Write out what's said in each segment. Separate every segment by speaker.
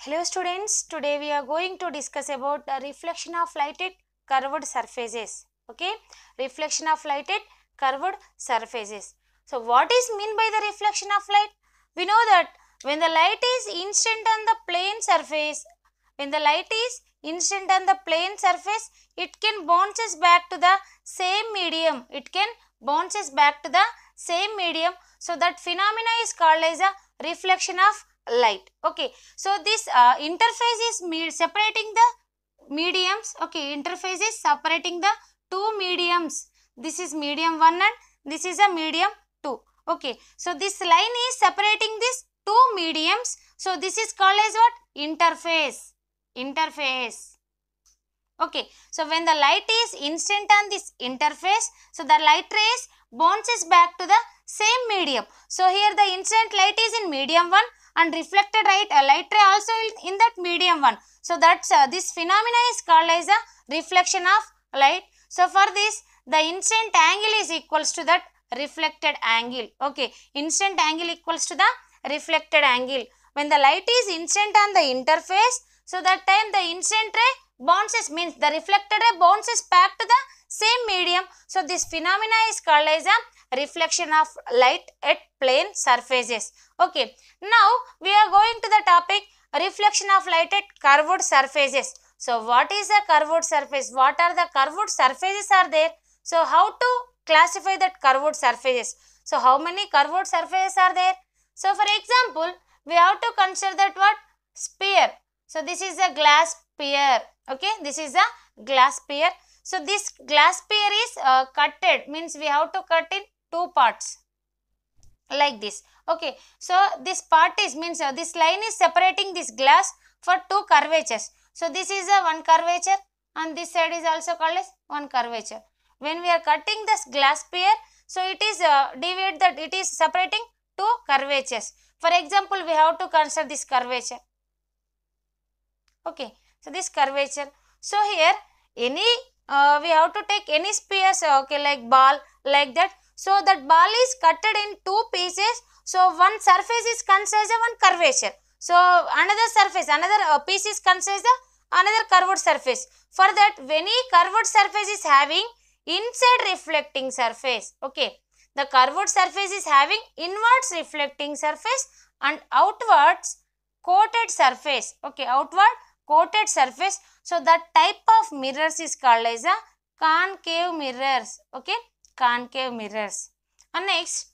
Speaker 1: Hello students, today we are going to discuss about the reflection of light at curved surfaces. Okay, reflection of light at curved surfaces. So what is mean by the reflection of light? We know that when the light is instant on the plane surface, it can bounces back to the same medium. So that phenomena is called as a reflection of light. Okay, so this interface is separating the mediums. Okay, interface is separating the two mediums. This is medium 1 and this is a medium 2. Okay, so this line is separating these two mediums. So this is called as what? Interface. Okay, so when the light is instant on this interface, so the light rays bounces back to the same medium. So here the instant light is in medium 1 and reflected light ray also in that medium 1. So that's this phenomena is called as a reflection of light. So for this, the instant angle is equals to that reflected angle. Okay, instant angle equals to the reflected angle. When the light is instant on the interface, so that time the instant ray bounces, means the reflected ray bounces back to the same medium. So this phenomena is called as a reflection of light at plane surfaces. Okay, now we are going to the topic reflection of light at curved surfaces. So what is a curved surface? What are the curved surfaces are there? So how to classify that curved surfaces? So how many curved surfaces are there? So for example, we have to consider that what? Sphere. So this is a glass sphere. Okay, this is a glass sphere. So this glass sphere is cutted, means we have to cut in two parts like this. Okay, so this part is, means this line is separating this glass for two curvatures. So this is a one curvature and this side is also called as one curvature. When we are cutting this glass sphere, so it is deviate that it is separating two curvatures. For example, we have to consider this curvature. Okay, so this curvature. So here any we have to take any spheres, okay, like ball, like that. So that ball is cutted in two pieces. So one surface is considered as one curvature. So another surface, another piece is considered as another curved surface. For that, any curved surface is having inside reflecting surface. Okay, the curved surface is having inwards reflecting surface and outwards coated surface. Okay, outward coated surface. So that type of mirrors is called as a concave mirrors. Okay, concave mirrors. And next,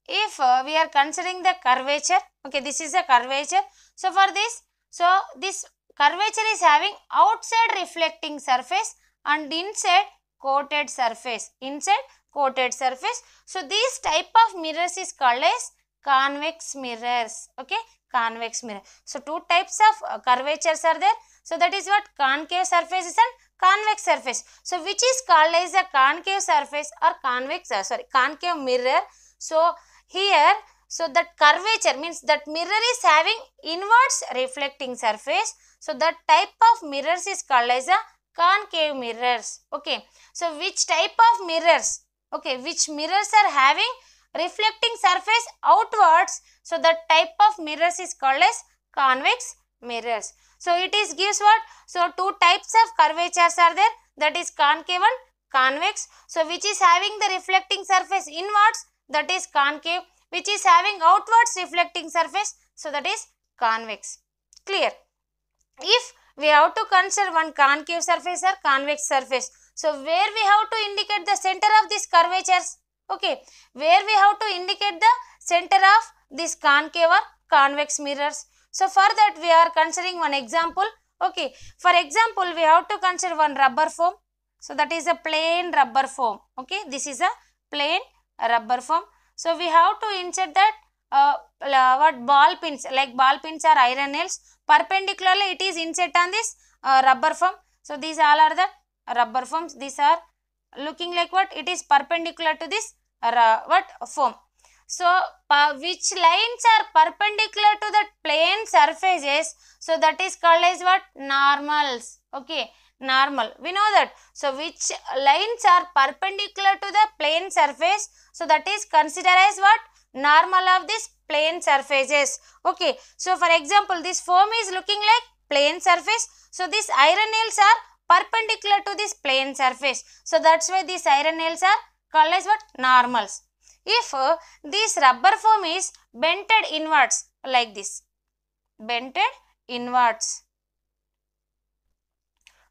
Speaker 1: if we are considering the curvature, okay, this is a curvature. So for this, so this curvature is having outside reflecting surface and inside coated surface. So this type of mirrors is called as convex mirrors. Okay, convex mirror. So two types of curvatures are there. So that is what? Concave surfaces and convex surface. So which is called as a concave surface or concave mirror. So here, so that curvature means that mirror is having inwards reflecting surface. So that type of mirrors is called as a concave mirrors. Okay, so which type of mirrors? Okay, which mirrors are having reflecting surface outwards? So that type of mirrors is called as convex mirrors. So it is gives what? So two types of curvatures are there, that is concave and convex. So which is having the reflecting surface inwards, that is concave. Which is having outwards reflecting surface, so that is convex. Clear? If we have to consider one concave surface or convex surface, so where we have to indicate the center of these curvatures? Okay, where we have to indicate the center of this concave or convex mirrors? So for that we are considering one example. Okay, for example, we have to consider one rubber foam. So that is a plain rubber foam. Okay, this is a plain rubber foam. So we have to insert that what ball pins, like ball pins or iron nails, perpendicularly it is insert on this rubber foam. So these all are the rubber foams. These are looking like what? It is perpendicular to this foam. So which lines are perpendicular to the plane surfaces? So that is called as what? Normals. Okay, normal. We know that. So which lines are perpendicular to the plane surface? So that is considered as what? Normal of this plane surfaces. Okay, so for example, this foam is looking like plane surface. So these iron nails are perpendicular to this plane surface. So that's why these iron nails are called as what? Normals. If this rubber foam is bented inwards like this, bented inwards.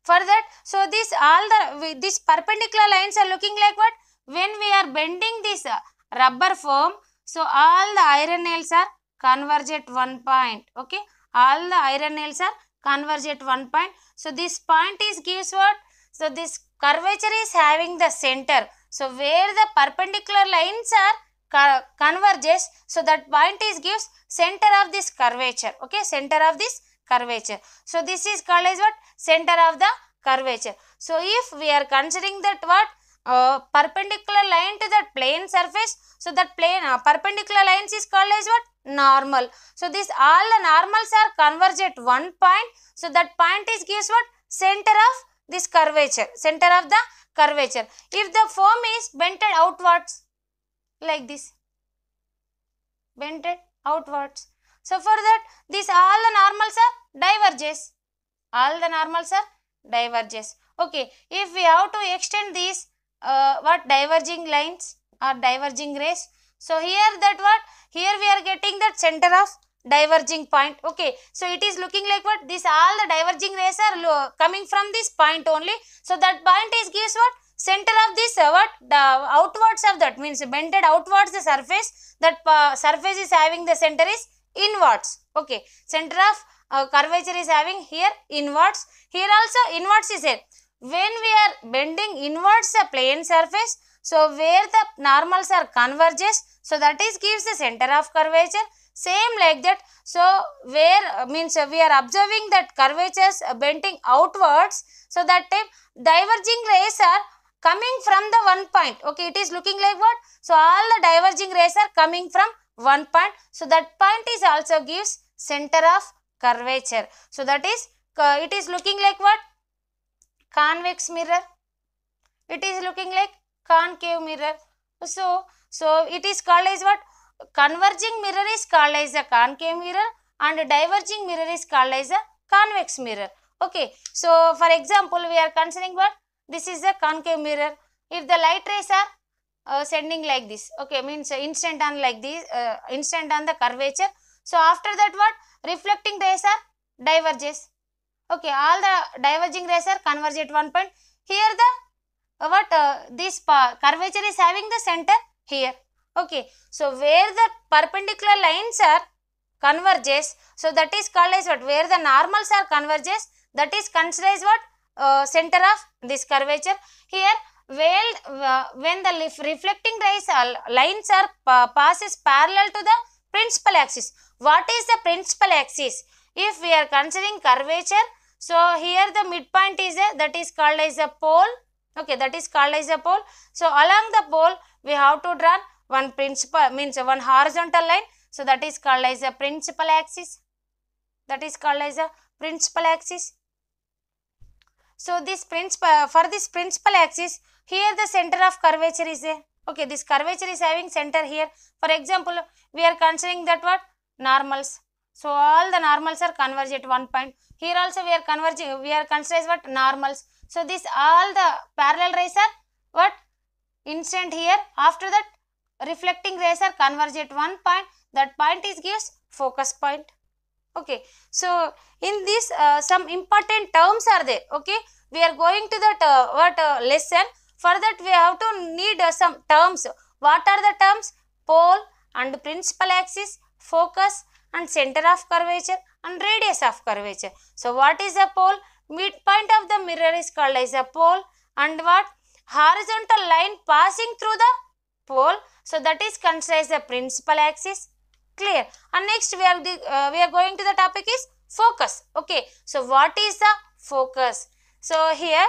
Speaker 1: For that, so these perpendicular lines are looking like what? When we are bending this rubber foam, so all the iron nails are converge at one point. Okay, all the iron nails are converge at one point. So this point is gives what? So this curvature is having the center. So where the perpendicular lines are converges, so that point is gives center of this curvature. Okay, center of this curvature. So this is called as what? Center of the curvature. So if we are considering that what? Perpendicular line to that plane surface, so that plane perpendicular lines is called as what? Normal. So this all the normals are converge at one point. So that point is gives what? Center of this curvature, center of the curvature. If the foam is bented outwards like this, bented outwards, so for that this all the normals are diverges, all the normals are diverges. Okay, if we have to extend these what? Diverging lines or diverging rays, so here that what? Here we are getting that center of diverging point. Okay, so it is looking like what? This all the diverging rays are coming from this point only. So that point is gives what? Center of this what? The outwards of that means bended outwards the surface. That surface is having the center is inwards. Okay, center of curvature is having here inwards. Here also inwards is here. When we are bending inwards the plane surface, so where the normals are converges, so that is gives the center of curvature. Same like that. So where means we are observing that curvatures bending outwards, so that time diverging rays are coming from the one point. Okay, it is looking like what? So all the diverging rays are coming from one point. So that point is also gives center of curvature. So that is it is looking like what? Convex mirror. It is looking like concave mirror. So it is called as what? Converging mirror is called as a concave mirror and diverging mirror is called as a convex mirror. Okay, so for example, we are considering what? This is a concave mirror. If the light rays are sending like this, okay, means instant on like this, instant on the curvature. So after that what? Reflecting rays are diverges. Okay, all the diverging rays are converge at one point. Here the this curvature is having the center here. Okay, so where the perpendicular lines are converges, so that is called as what? Where the normals are converges, that is considered as what? Center of this curvature. Here when the reflecting rays lines are passes parallel to the principal axis. What is the principal axis? If we are considering curvature, so here the midpoint is that is called as a pole. Okay, that is called as a pole. So along the pole we have to draw one principal means one horizontal line. So that is called as a principal axis. That is called as a principal axis. So this for this principal axis, here the center of curvature is there. Okay, this curvature is having center here. For example, we are considering that what? Normals. So all the normals are converge at one point. Here also we are converging, we are considering what? Normals. So this all the parallel rays are what? Instant here. After that reflecting rays are converge at one point. That point is gives focus point. Okay, so in this some important terms are there. Okay, we are going to that lesson. For that we have to need some terms. What are the terms? Pole and principal axis, focus and center of curvature and radius of curvature. So what is a pole? Midpoint of the mirror is called as a pole, and what? Horizontal line passing through the pole, so that is considered as the principal axis. Clear? And next we are going to the topic is focus. Okay, so what is the focus? So here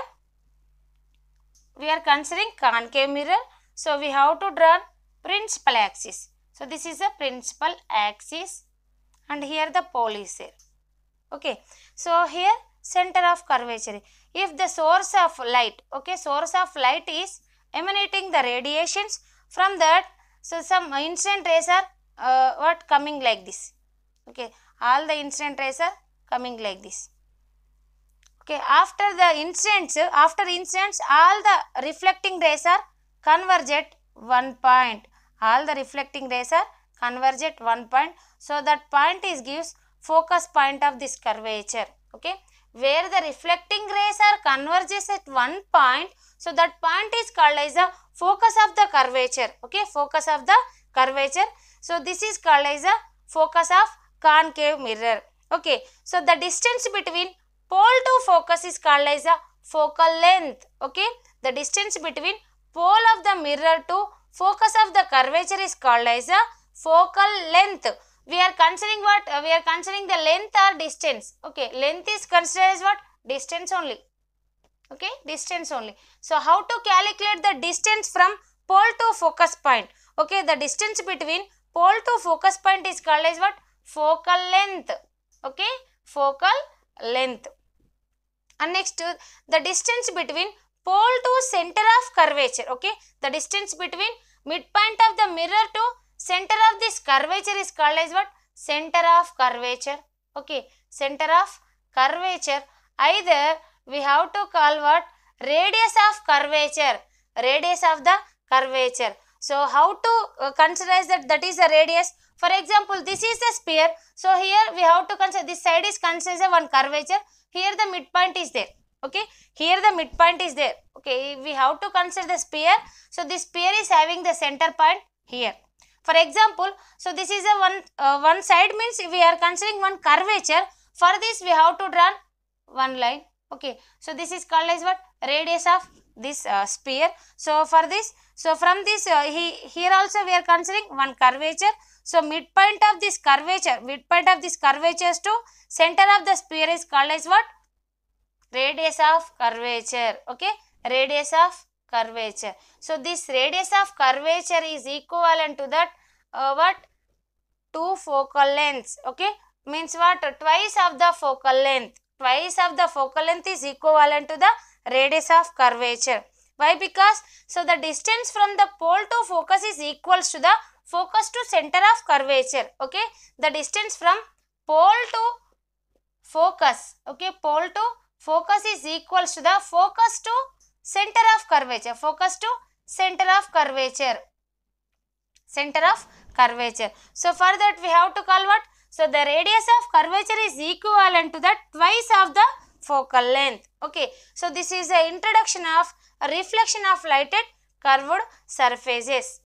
Speaker 1: we are considering concave mirror, so we have to draw principal axis. So this is the principal axis and here the pole is there. Okay, so here center of curvature. If the source of light, okay, source of light is emanating the radiations from that, so some instant rays are what coming like this. Okay, all the incident rays are coming like this. Okay, after incidents, all the reflecting rays are converge at one point. All the reflecting rays are converge at one point. So that point is gives focus point of this curvature. Okay, where the reflecting rays are converges at one point, so that point is called as the focus of the curvature. Okay, focus of the curvature. So this is called as the focus of concave mirror. Okay, so the distance between pole to focus is called as a focal length. Okay, the distance between pole of the mirror to focus of the curvature is called as a focal length. We are considering what? We are considering the length or distance. Okay, length is considered as what? Distance only. Okay, distance only. So how to calculate the distance from pole to focus point? Okay, the distance between pole to focus point is called as what? Focal length. Okay, focal length. And next, the distance between pole to center of curvature. Okay, the distance between midpoint of the mirror to center of this curvature is called as what? Center of curvature. Okay, center of curvature. Either we have to call what? Radius of curvature. Radius of the curvature. So how to consider that is the radius? For example, this is the sphere. So here we have to consider this side is considered as one curvature. Here the midpoint is there. Okay, here the midpoint is there. Okay, we have to consider the sphere. So this sphere is having the center point here. For example, so this is a one side means we are considering one curvature. For this we have to draw one line. Okay, so this is called as what? Radius of this sphere. So for this, so from this here also we are considering one curvature. So midpoint of this curvature to center of the sphere is called as what? Radius of curvature. Okay, radius of curvature. So this radius of curvature is equivalent to that what? 2 focal lengths. Okay, means what? Twice of the focal length. Twice of the focal length is equivalent to the radius of curvature. Why? Because so the distance from the pole to focus is equals to the focus to center of curvature. Okay, the distance from pole to focus. Okay, pole to focus is equals to the focus to center of curvature. Focus to center of curvature. Center of curvature. So for that we have to call what? So the radius of curvature is equivalent to the twice of the focal length. Okay, so this is the introduction of a reflection of light at curved surfaces.